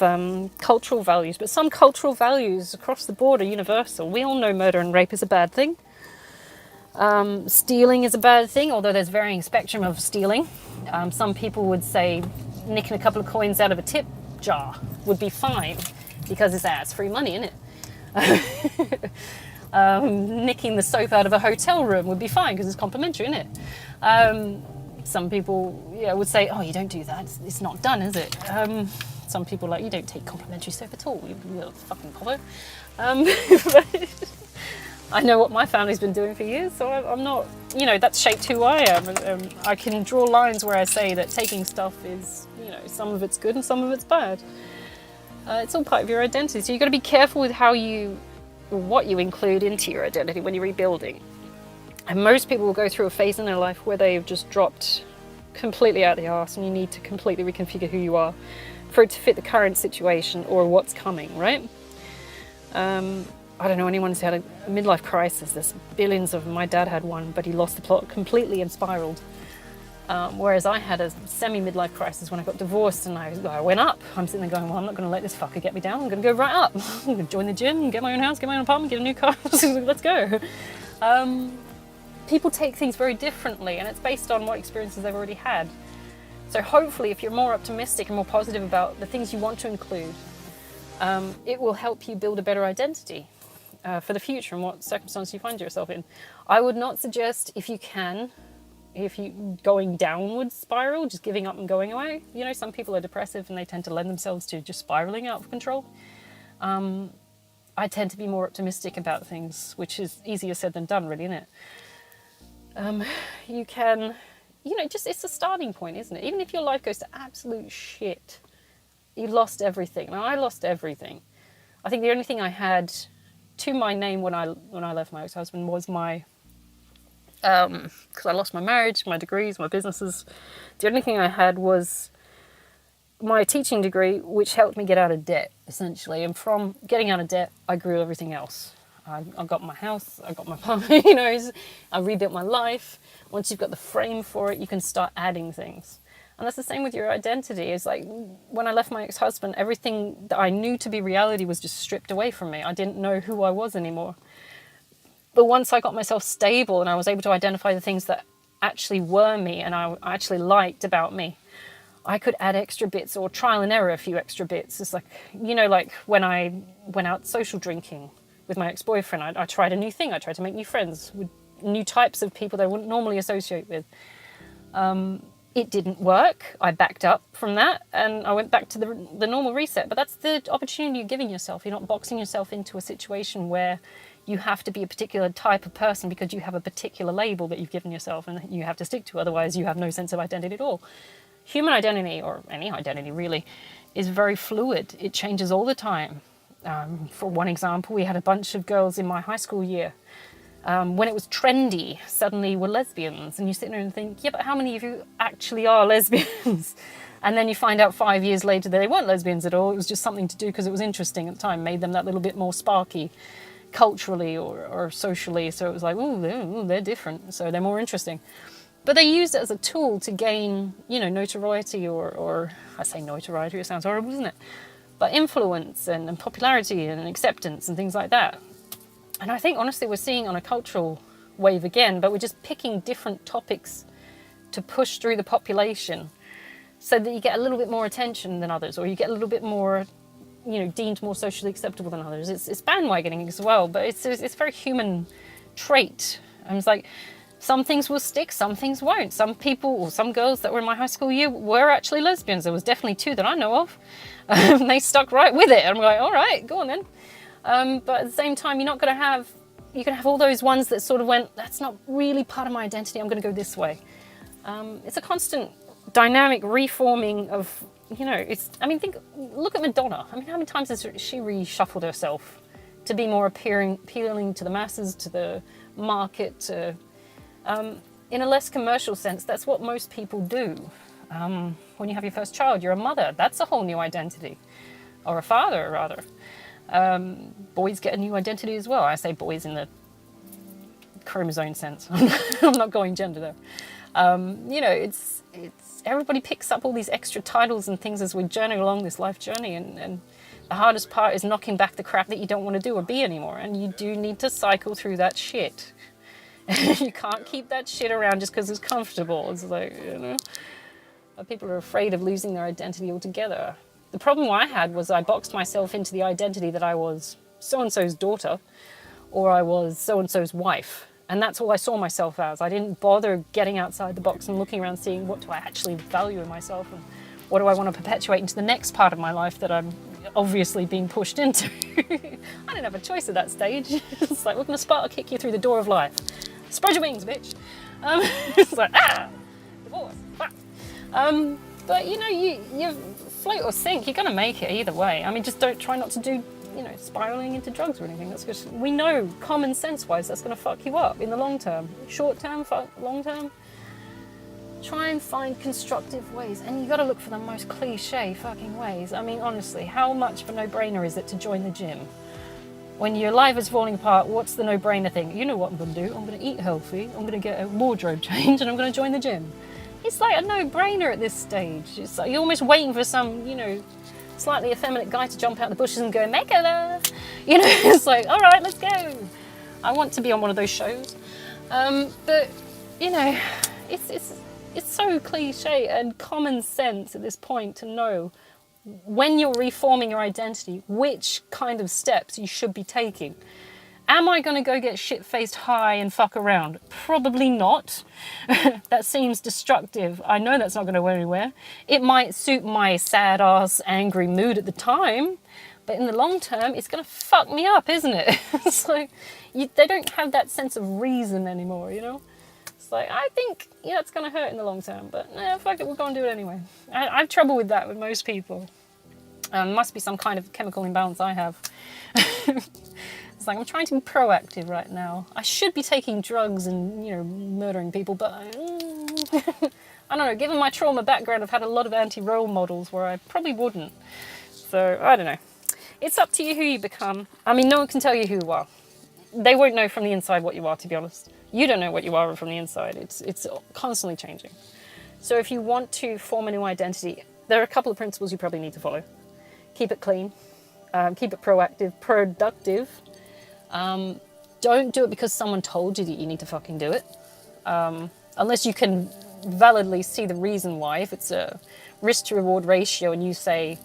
cultural values. But some cultural values across the board are universal. We all know murder and rape is a bad thing. Stealing is a bad thing, although there's varying spectrum of stealing. Some people would say nicking a couple of coins out of a tip jar would be fine because it's free money, isn't it? Nicking the soap out of a hotel room would be fine because it's complimentary, isn't it? Some people would say, oh, you don't do that. It's not done, is it? Some people are like, you don't take complimentary soap at all. You're a fucking polo. I know what my family's been doing for years, so I'm not, that's shaped who I am. I can draw lines where I say that taking stuff is, some of it's good and some of it's bad. It's all part of your identity, so you've got to be careful with what you include into your identity when you're rebuilding. And most people will go through a phase in their life where they've just dropped completely out of the arse, and you need to completely reconfigure who you are for it to fit the current situation or what's coming, right? I don't know anyone who's had a midlife crisis. There's billions of them. My dad had one, but he lost the plot completely and spiraled. Whereas I had a semi-midlife crisis when I got divorced, and I went up. I'm sitting there going, well, I'm not going to let this fucker get me down. I'm going to go right up. I'm going to join the gym, get my own house, get my own apartment, get a new car. Let's go. People take things very differently, and it's based on what experiences they've already had. So hopefully, if you're more optimistic and more positive about the things you want to include, it will help you build a better identity for the future and what circumstances you find yourself in. I would not suggest, if you going downward spiral, just giving up and going away. Some people are depressive and they tend to lend themselves to just spiraling out of control. I tend to be more optimistic about things, which is easier said than done, really, isn't it? You can, just it's a starting point, isn't it? Even if your life goes to absolute shit, you lost everything. Now, I lost everything. I think the only thing I had to my name when I left my ex-husband was my, because I lost my marriage, my degrees, my businesses. The only thing I had was my teaching degree, which helped me get out of debt, essentially. And from getting out of debt, I grew everything else. I got my house, I got my apartment, I rebuilt my life. Once you've got the frame for it, you can start adding things. And that's the same with your identity. It's like when I left my ex-husband, everything that I knew to be reality was just stripped away from me. I didn't know who I was anymore. But once I got myself stable and I was able to identify the things that actually were me and I actually liked about me, I could add extra bits or trial and error a few extra bits. It's like, like when I went out social drinking with my ex-boyfriend, I tried a new thing. I tried to make new friends with new types of people that I wouldn't normally associate with. It didn't work. I backed up from that and I went back to the normal reset. But that's the opportunity you're giving yourself. You're not boxing yourself into a situation where you have to be a particular type of person because you have a particular label that you've given yourself and that you have to stick to. Otherwise, you have no sense of identity at all. Human identity, or any identity really, is very fluid. It changes all the time. For one example, we had a bunch of girls in my high school year. When it was trendy, suddenly were lesbians. And you sit there and think, yeah, but how many of you actually are lesbians? And then you find out 5 years later that they weren't lesbians at all. It was just something to do because it was interesting at the time, made them that little bit more sparky culturally or socially. So it was like, they're different, so they're more interesting. But they used it as a tool to gain, notoriety or I say notoriety, it sounds horrible, doesn't it? But influence and popularity and acceptance and things like that. And I think, honestly, we're seeing on a cultural wave again, but we're just picking different topics to push through the population so that you get a little bit more attention than others, or you get a little bit more, deemed more socially acceptable than others. It's bandwagoning as well, but it's a very human trait. And it's like, some things will stick, some things won't. Some people, or some girls that were in my high school year were actually lesbians. There was definitely 2 that I know of. They stuck right with it. And I'm like, all right, go on then. But at the same time, you're going to have all those ones that sort of went, that's not really part of my identity, I'm going to go this way. It's a constant dynamic reforming of, look at Madonna. How many times has she reshuffled herself to be more appealing to the masses, to the market, in a less commercial sense? That's what most people do. When you have your first child, you're a mother. That's a whole new identity. Or a father, rather. Boys get a new identity as well. I say boys in the chromosome sense. I'm not going gender there. It's everybody picks up all these extra titles and things as we journey along this life journey. And the hardest part is knocking back the crap that you don't want to do or be anymore. And you do need to cycle through that shit. You can't keep that shit around just because it's comfortable. It's like, people are afraid of losing their identity altogether. The problem I had was I boxed myself into the identity that I was so-and-so's daughter or I was so-and-so's wife. And that's all I saw myself as. I didn't bother getting outside the box and looking around seeing what do I actually value in myself and what do I want to perpetuate into the next part of my life that I'm obviously being pushed into. I didn't have a choice at that stage. It's like, we're going to Sparta kick you through the door of life. Spread your wings, bitch. It's like, divorce, fuck. But you float or sink, you're going to make it either way. Just don't try not to do, spiraling into drugs or anything. That's just, we know common sense wise that's going to fuck you up in the long term. Short term, fuck, long term. Try and find constructive ways, and you got to look for the most cliche fucking ways. Honestly, how much of a no-brainer is it to join the gym? When your life is falling apart, what's the no-brainer thing? You know what I'm going to do. I'm going to eat healthy. I'm going to get a wardrobe change, and I'm going to join the gym. It's like a no-brainer at this stage. It's like you're almost waiting for some, slightly effeminate guy to jump out the bushes and go, make a love. It's like, all right, let's go. I want to be on one of those shows. But, it's so cliche and common sense at this point to know when you're reforming your identity, which kind of steps you should be taking. Am I going to go get shit-faced high and fuck around? Probably not. That seems destructive. I know that's not going to go anywhere. It might suit my sad-ass, angry mood at the time, But in the long term, it's going to fuck me up, isn't it? It's like, they don't have that sense of reason anymore, you know? It's like, I think, yeah, it's going to hurt in the long term, but nah, fuck it, we're going to do it anyway. I have trouble with that with most people. Must be some kind of chemical imbalance I have. It's like, I'm trying to be proactive right now. I should be taking drugs and, you know, murdering people, but I don't know, given my trauma background, I've had a lot of anti-role models where I probably wouldn't. So, I don't know. It's up to you who you become. I mean, no one can tell you who you are. They won't know from the inside what you are, to be honest. You don't know what you are from the inside. It's constantly changing. So if you want to form a new identity, there are a couple of principles you probably need to follow. Keep it clean. Keep it proactive, productive. Don't do it because someone told you that you need to fucking do it. Unless you can validly see the reason why. If it's a risk to reward ratio and you say,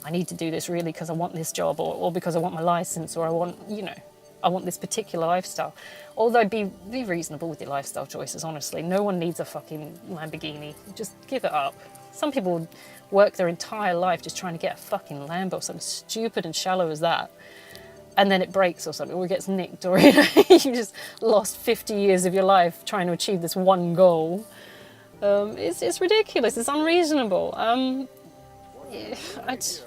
I need to do this really because I want this job or because I want my license or I want, you know, I want this particular lifestyle. Although be reasonable with your lifestyle choices, honestly. No one needs a fucking Lamborghini. Just give it up. Some people work their entire life just trying to get a fucking Lambo, something stupid and shallow as that. And then it breaks or something, or it gets nicked, or you know, you just lost 50 years of your life trying to achieve this one goal. It's ridiculous. It's unreasonable. I don't.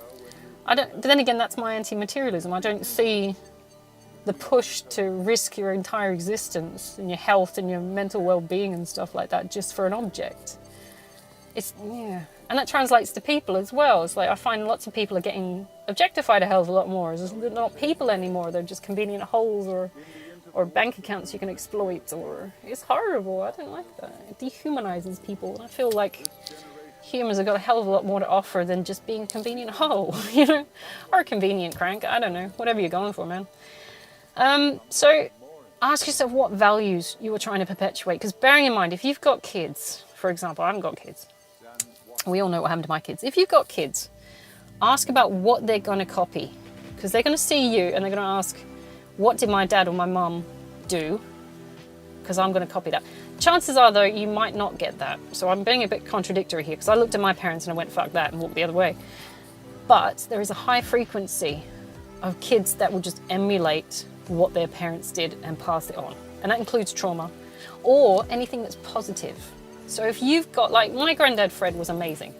But then again, that's my anti-materialism. I don't see the push to risk your entire existence and your health and your mental well-being and stuff like that just for an object. And that translates to people as well. It's like I find lots of people are getting objectified a hell of a lot more. They're not people anymore. They're just convenient holes or bank accounts you can exploit. Or it's horrible. I don't like that. It dehumanizes people. And I feel like humans have got a hell of a lot more to offer than just being a convenient hole, you know, or a convenient crank. I don't know. Whatever you're going for, man. So ask yourself what values you are trying to perpetuate. Because bearing in mind, if you've got kids, for example, I haven't got kids. We all know what happened to my kids. If you've got kids, ask about what they're going to copy. Because they're going to see you and they're going to ask, what did my dad or my mum do? Because I'm going to copy that. Chances are, though, you might not get that. So I'm being a bit contradictory here because I looked at my parents and I went, fuck that, and walked the other way. But there is a high frequency of kids that will just emulate what their parents did and pass it on. And that includes trauma or anything that's positive. So if you've got, like, my granddad Fred was amazing.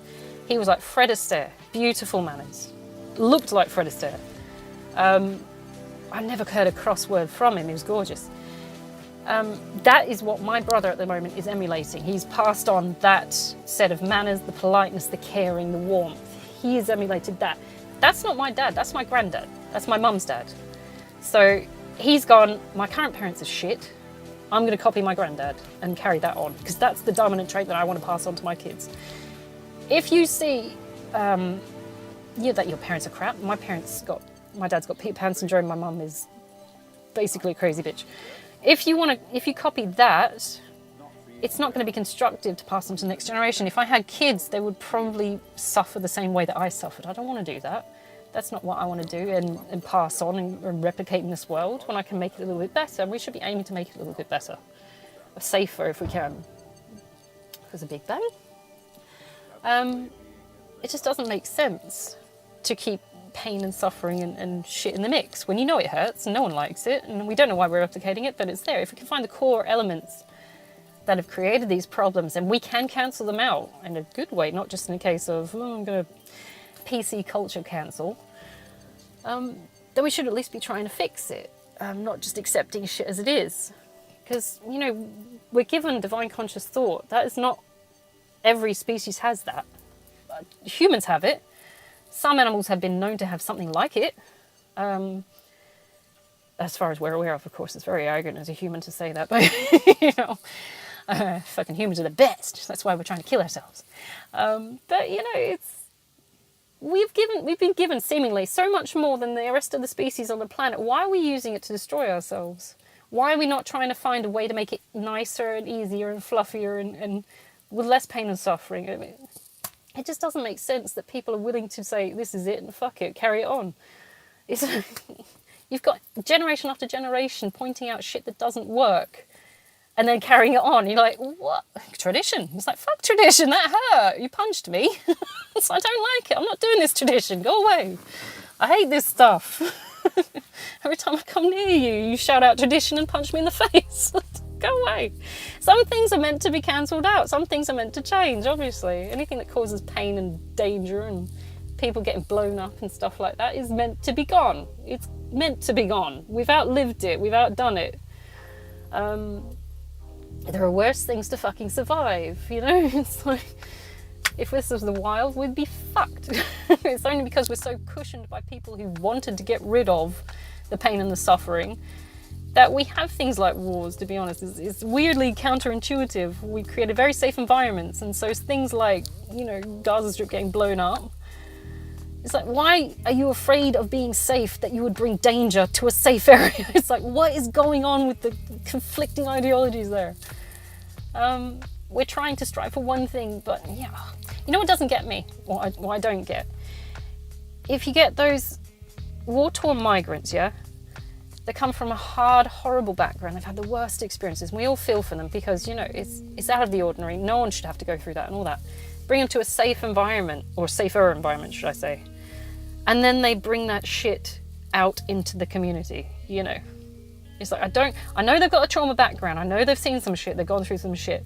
He was like Fred Astaire, beautiful manners, looked like Fred Astaire. I never heard a crossword from him, he was gorgeous. That is what my brother at the moment is emulating. He's passed on that set of manners, the politeness, the caring, the warmth. He has emulated that. That's not my dad, that's my granddad. That's my mum's dad. So he's gone, my current parents are shit. I'm going to copy my granddad and carry that on because that's the dominant trait that I want to pass on to my kids. If you see that your parents are crap, my dad's got Peter Pan syndrome, my mum is basically a crazy bitch. If you copy that, it's not going to be constructive to pass on to the next generation. If I had kids, they would probably suffer the same way that I suffered. I don't want to do that. That's not what I want to do and pass on and replicate in this world when I can make it a little bit better. We should be aiming to make it a little bit better, or safer if we can. Because a big bang. It just doesn't make sense to keep pain and suffering and shit in the mix when you know it hurts and no one likes it and we don't know why we're replicating it, but it's there. If we can find the core elements that have created these problems and we can cancel them out in a good way, not just in a case of, I'm going to PC culture cancel, then we should at least be trying to fix it, not just accepting shit as it is. Because, you know, we're given divine conscious thought. That is not every species has that. Humans have it. Some animals have been known to have something like it. As far as we're aware of course, it's very arrogant as a human to say that, but, you know, fucking humans are the best. That's why we're trying to kill ourselves. But, you know, we've been given seemingly so much more than the rest of the species on the planet. Why are we using it to destroy ourselves? Why are we not trying to find a way to make it nicer and easier and fluffier and with less pain and suffering? I mean, it just doesn't make sense that people are willing to say, this is it and fuck it, carry it on. You've got generation after generation pointing out shit that doesn't work and then carrying it on. You're like, what? Tradition? It's like, fuck tradition, that hurt. You punched me. So I don't like it. I'm not doing this tradition. Go away. I hate this stuff. Every time I come near you, you shout out tradition and punch me in the face. Go away. Some things are meant to be cancelled out. Some things are meant to change, obviously. Anything that causes pain and danger and people getting blown up and stuff like that is meant to be gone. It's meant to be gone. We've outlived it. We've outdone it. There are worse things to fucking survive, you know? It's like, if this was the wild, we'd be fucked. It's only because we're so cushioned by people who wanted to get rid of the pain and the suffering that we have things like wars, to be honest. It's weirdly counterintuitive. We created very safe environments, and so things like, you know, Gaza Strip getting blown up, it's like, why are you afraid of being safe that you would bring danger to a safe area? It's like, what is going on with the conflicting ideologies there? We're trying to strive for one thing, but yeah. You know what doesn't get me? What I don't get? If you get those war-torn migrants, yeah? They come from a hard, horrible background. They've had the worst experiences. We all feel for them because, you know, it's out of the ordinary. No one should have to go through that and all that. Bring them to a safe environment, or safer environment, should I say. And then they bring that shit out into the community, you know. It's like, I know they've got a trauma background. I know they've seen some shit. They've gone through some shit.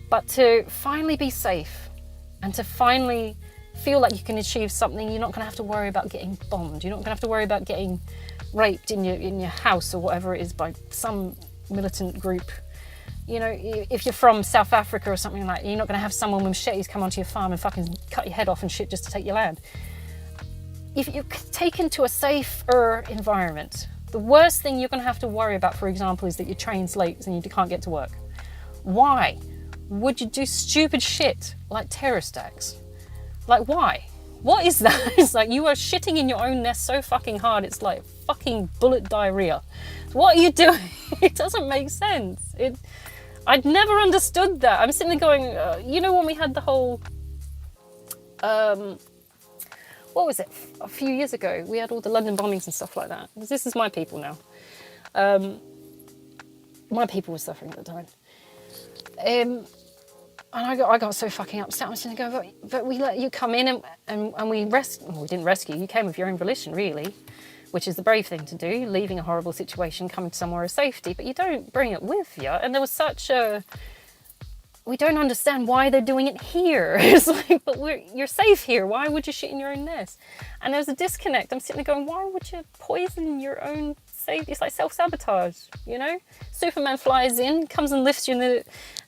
But to finally be safe and to finally feel like you can achieve something, you're not going to have to worry about getting bombed. You're not going to have to worry about getting raped in your house or whatever it is by some militant group. You know, if you're from South Africa or something like that, you're not going to have someone with machetes come onto your farm and fucking cut your head off and shit just to take your land. If you're taken to a safer environment, the worst thing you're going to have to worry about, for example, is that your train's late and you can't get to work. Why would you do stupid shit like terrorist acts? Like, why? What is that? It's like you are shitting in your own nest so fucking hard, it's like fucking bullet diarrhea. What are you doing? It doesn't make sense. I'd never understood that. I'm sitting there going, you know, when we had the whole, what was it? A few years ago, we had all the London bombings and stuff like that. This is my people now. My people were suffering at the time. And I got so fucking upset. I was going to go, but we let you come in and we we didn't rescue. You came of your own volition, really, which is the brave thing to do, leaving a horrible situation, coming to somewhere of safety, but you don't bring it with you. And there was such a, we don't understand why they're doing it here. It's like, but you're safe here. Why would you shit in your own nest? And there was a disconnect. I'm sitting there going, why would you poison your own safety? It's like self-sabotage, you know? Superman flies in, comes and lifts you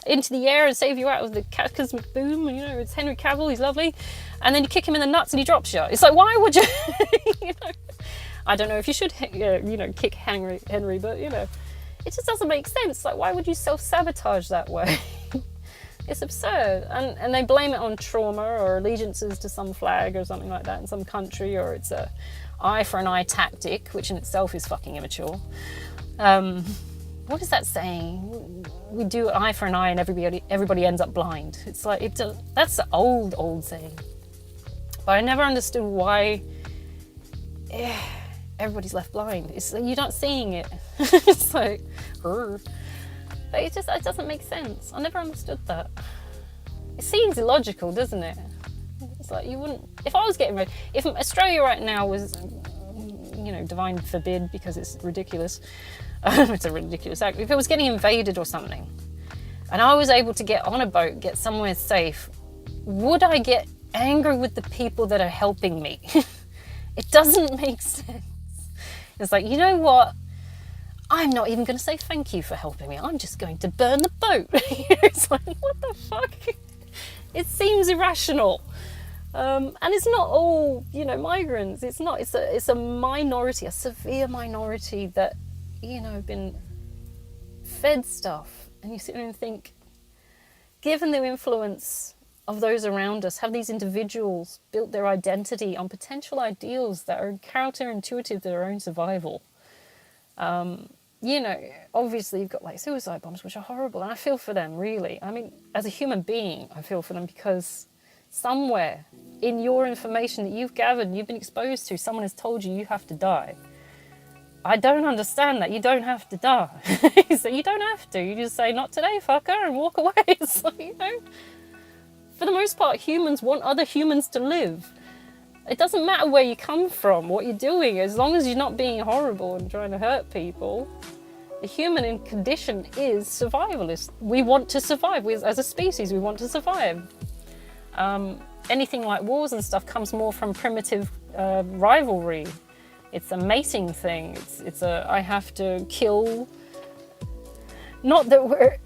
into the air and save you out of the cataclysmic boom. You know, it's Henry Cavill, he's lovely. And then you kick him in the nuts and he drops you. It's like, why would you, you know? I don't know if you should, you know, kick Henry, but, you know, it just doesn't make sense. Like, why would you self-sabotage that way? It's absurd. And they blame it on trauma or allegiances to some flag or something like that in some country, or it's a eye for an eye tactic, which in itself is fucking immature. What is that saying? We do eye for an eye and everybody ends up blind. It's like, that's the old saying. But I never understood why everybody's left blind. It's like, you're not seeing it. It's like, but it doesn't make sense. I never understood that. It seems illogical, doesn't it? It's like, you wouldn't, if I was getting ready, if Australia right now was, you know, divine forbid, because it's ridiculous, it's a ridiculous act, if it was getting invaded or something, and I was able to get on a boat, get somewhere safe, would I get angry with the people that are helping me? It doesn't make sense. It's like, you know what? I'm not even going to say thank you for helping me. I'm just going to burn the boat. It's like, what the fuck? It seems irrational. And it's not all, you know, migrants. It's not. It's a minority, a severe minority that, you know, have been fed stuff. And you sit there and think, given the influence of those around us, have these individuals built their identity on potential ideals that are counterintuitive to their own survival? You know, obviously you've got like suicide bombs, which are horrible, and I feel for them, really. I mean, as a human being, I feel for them because somewhere in your information that you've gathered and you've been exposed to, someone has told you you have to die. I don't understand that. You don't have to die. So you don't have to. You just say, not today, fucker, and walk away. It's like, you know, for the most part, humans want other humans to live. It doesn't matter where you come from, what you're doing, as long as you're not being horrible and trying to hurt people. The human condition is survivalist. We want to survive. As a species, we want to survive. Anything like wars and stuff comes more from primitive rivalry. It's a mating thing. It's a I have to kill. Not that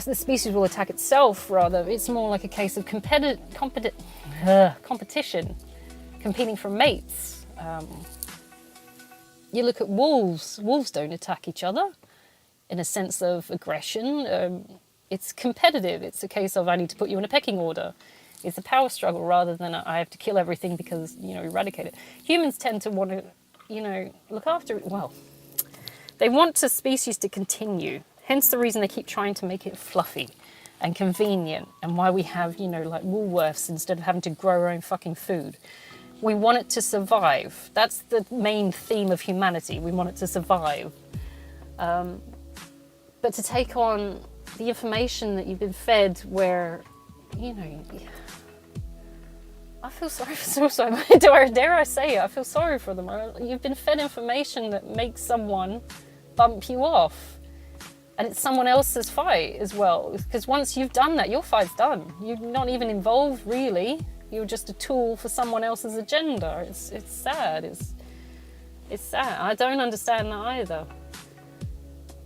the species will attack itself, rather. It's more like a case of competition, competing for mates. You look at wolves. Wolves don't attack each other in a sense of aggression. It's competitive. It's a case of I need to put you in a pecking order. It's a power struggle rather than I have to kill everything because, eradicate it. Humans tend to want to, look after it. Well, they want the species to continue. Hence the reason they keep trying to make it fluffy and convenient, and why we have, like Woolworths instead of having to grow our own fucking food. We want it to survive. That's the main theme of humanity. We want it to survive. But to take on the information that you've been fed where, I feel sorry for suicide. Dare I say it? I feel sorry for them. You've been fed information that makes someone bump you off. And it's someone else's fight as well. Because once you've done that, your fight's done. You're not even involved, really. You're just a tool for someone else's agenda. It's sad. It's sad. I don't understand that either.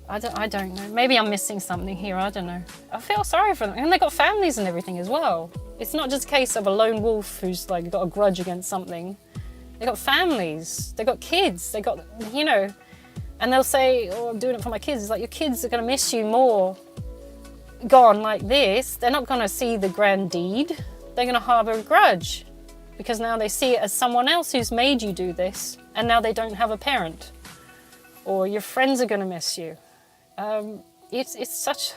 I don't know. Maybe I'm missing something here. I don't know. I feel sorry for them. And they got families and everything as well. It's not just a case of a lone wolf who's like got a grudge against something. They got families. They got kids. They got, and they'll say, oh, I'm doing it for my kids. It's like, your kids are going to miss you more gone like this. They're not going to see the grand deed. They're going to harbour a grudge because now they see it as someone else who's made you do this, and now they don't have a parent. Or your friends are going to miss you. It's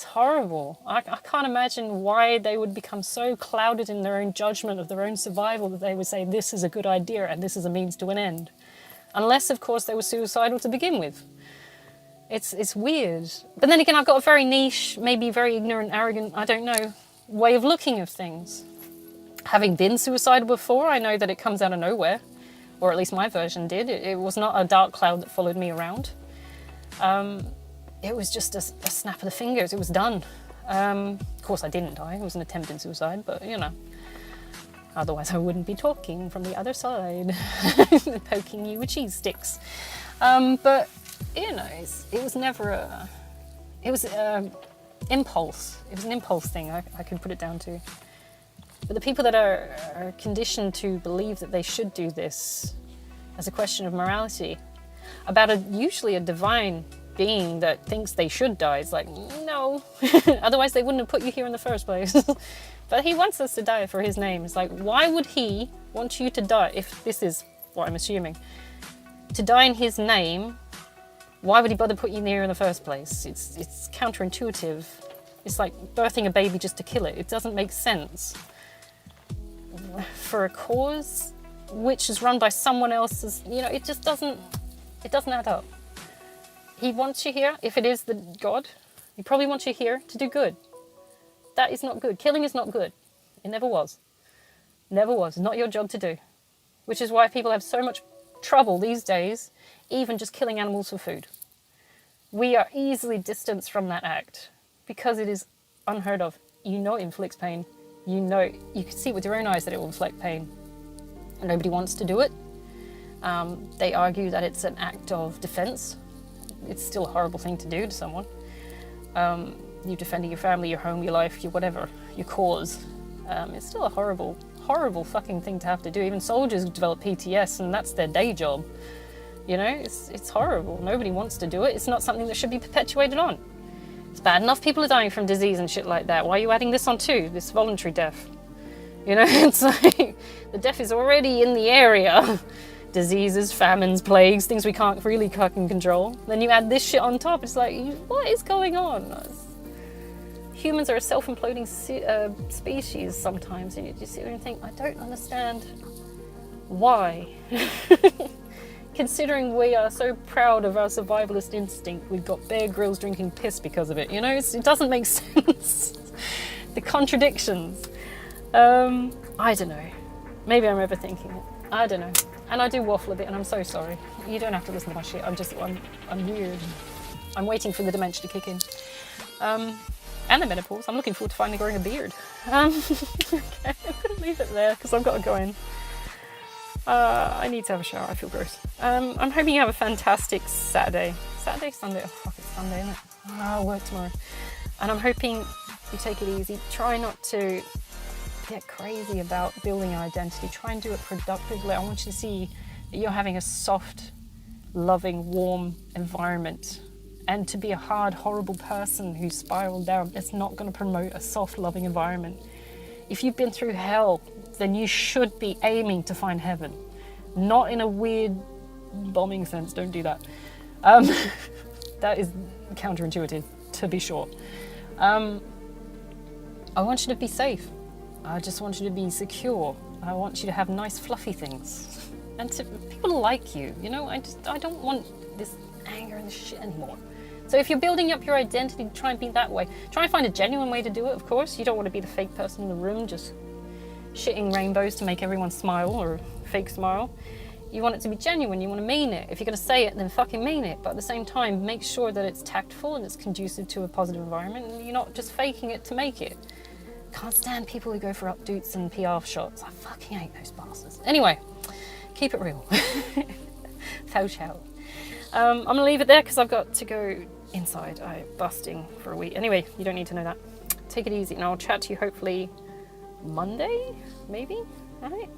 horrible. I can't imagine why they would become so clouded in their own judgment of their own survival that they would say this is a good idea and this is a means to an end. Unless, of course, they were suicidal to begin with. It's weird. But then again, I've got a very niche, maybe very ignorant, arrogant, I don't know, way of looking of things. Having been suicidal before, I know that it comes out of nowhere. Or at least my version did. It was not a dark cloud that followed me around. It was just a snap of the fingers. It was done. Of course, I didn't die. It was an attempted suicide, but otherwise I wouldn't be talking from the other side, poking you with cheese sticks. But it was never it was impulse. It was an impulse thing. I could put it down to. But the people that are conditioned to believe that they should do this as a question of morality, about usually a divine being that thinks they should die, is like, no, otherwise they wouldn't have put you here in the first place. But he wants us to die for his name. It's like, why would he want you to die, if this is what I'm assuming, to die in his name? Why would he bother put you here in the first place? It's counterintuitive. It's like birthing a baby just to kill it. It doesn't make sense. For a cause which is run by someone else's, it just doesn't add up. He wants you here. If it is the God, he probably wants you here to do good. That is not good. Killing is not good. It never was. Never was. Not your job to do. Which is why people have so much trouble these days, even just killing animals for food. We are easily distanced from that act because it is unheard of. It inflicts pain. You can see with your own eyes that it will inflict pain. And nobody wants to do it. They argue that it's an act of defense. It's still a horrible thing to do to someone. You're defending your family, your home, your life, your whatever, your cause. It's still a horrible, horrible fucking thing to have to do. Even soldiers develop PTS and that's their day job. It's horrible. Nobody wants to do it. It's not something that should be perpetuated on. It's bad enough people are dying from disease and shit like that. Why are you adding this on too? This voluntary death. It's like the death is already in the area. Diseases, famines, plagues, things we can't really fucking control. Then you add this shit on top. It's like, what is going on? Humans are a self-imploding species sometimes, and you just sit there and think, I don't understand why. Considering we are so proud of our survivalist instinct, we've got Bear Grylls drinking piss because of it. It doesn't make sense. The contradictions. I don't know. Maybe I'm overthinking it. I don't know. And I do waffle a bit, and I'm so sorry. You don't have to listen to my shit. I'm weird. I'm waiting for the dementia to kick in. And the menopause. I'm looking forward to finally growing a beard. Okay, I'm going to leave it there because I've got to go in. I need to have a shower. I feel gross. I'm hoping you have a fantastic Saturday. Saturday? Sunday? Oh, fuck, it's Sunday, isn't it? I'll work tomorrow. And I'm hoping you take it easy. Try not to get crazy about building an identity. Try and do it productively. I want you to see that you're having a soft, loving, warm environment. And to be a hard, horrible person who's spiraled down, it's not going to promote a soft, loving environment. If you've been through hell, then you should be aiming to find heaven. Not in a weird bombing sense, don't do that. That is counterintuitive, to be sure. I want you to be safe. I just want you to be secure. I want you to have nice, fluffy things. And to people like you, you know, I don't want this anger and this shit anymore. So if you're building up your identity, try and be that way. Try and find a genuine way to do it, of course. You don't want to be the fake person in the room just shitting rainbows to make everyone smile or fake smile. You want it to be genuine, you want to mean it. If you're going to say it, then fucking mean it. But at the same time, make sure that it's tactful and it's conducive to a positive environment and you're not just faking it to make it. Can't stand people who go for updoots and PR shots. I fucking hate those bastards. Anyway, keep it real. Ciao, ciao. I'm going to leave it there because I've got to go inside. I'm busting for a week. Anyway, you don't need to know that. Take it easy and I'll chat to you hopefully Monday, maybe? All right?